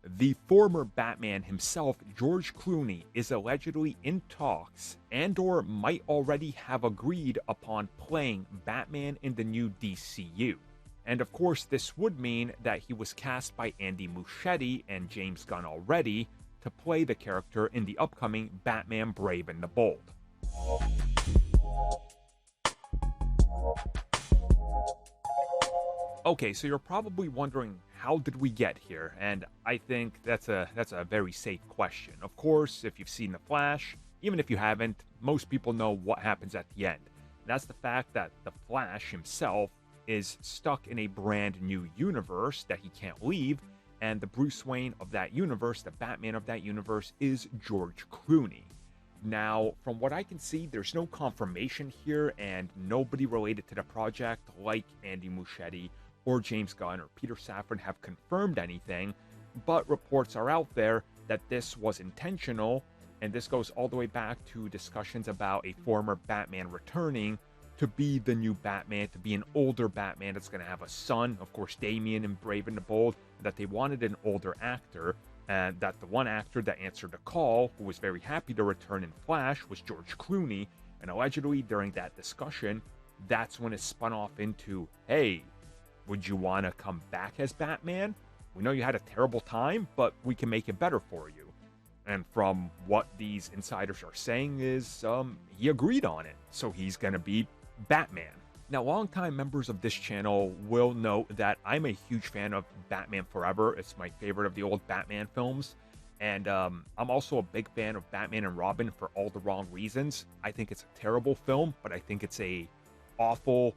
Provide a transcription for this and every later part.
The former Batman himself, George Clooney, is allegedly in talks and or might already have agreed upon playing Batman in the new DCU. And of course, this would mean that he was cast by Andy Muschietti and James Gunn already to play the character in the upcoming Batman Brave and the Bold. Okay, so you're probably wondering, how did we get here? And I think that's a very safe question. Of course, if you've seen The Flash, even if you haven't, most people know what happens at the end. That's the fact that the Flash himself is stuck in a brand new universe that he can't leave, and the Bruce Wayne of that universe, the Batman of that universe, is George Clooney. Now, from what I can see, there's no confirmation here, and nobody related to the project, like Andy Muschietti or James Gunn or Peter Safran, have confirmed anything, but reports are out there that this was intentional, and this goes all the way back to discussions about a former Batman returning to be the new Batman, to be an older Batman that's going to have a son, of course, Damian in Brave and the Bold, that they wanted an older actor, and that the one actor that answered the call, who was very happy to return in Flash, was George Clooney, and allegedly during that discussion, that's when it spun off into, hey, would you want to come back as Batman? We know you had a terrible time, but we can make it better for you. And from what these insiders are saying is, he agreed on it, so he's going to be Batman. Now, longtime members of this channel will know that I'm a huge fan of Batman Forever. It's my favorite of the old Batman films. And I'm also a big fan of Batman and Robin for all the wrong reasons. I think it's a terrible film, but I think it's a awful,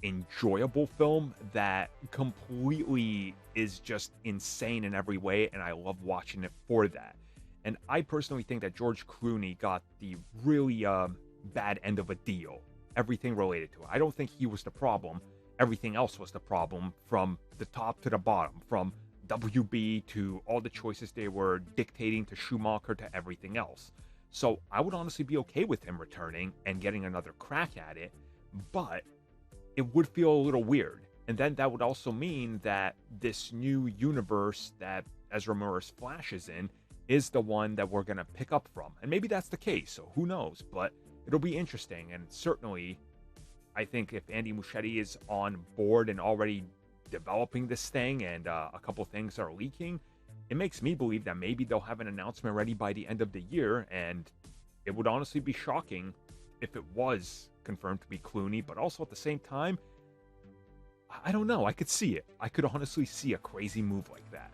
enjoyable film that completely is just insane in every way, and I love watching it for that. And I personally think that George Clooney got the really bad end of a deal. Everything related to it. I don't think he was the problem. Everything else was the problem, from the top to the bottom, from WB to all the choices they were dictating to Schumacher to everything else. So I would honestly be okay with him returning and getting another crack at it, but it would feel a little weird. And then that would also mean that this new universe that Ezra Miller's Flash is in is the one that we're going to pick up from. And maybe that's the case, so who knows? But it'll be interesting, and certainly, I think if Andy Muschietti is on board and already developing this thing, and a couple things are leaking, it makes me believe that maybe they'll have an announcement ready by the end of the year, and it would honestly be shocking if it was confirmed to be Clooney, but also at the same time, I don't know, I could see it. I could honestly see a crazy move like that.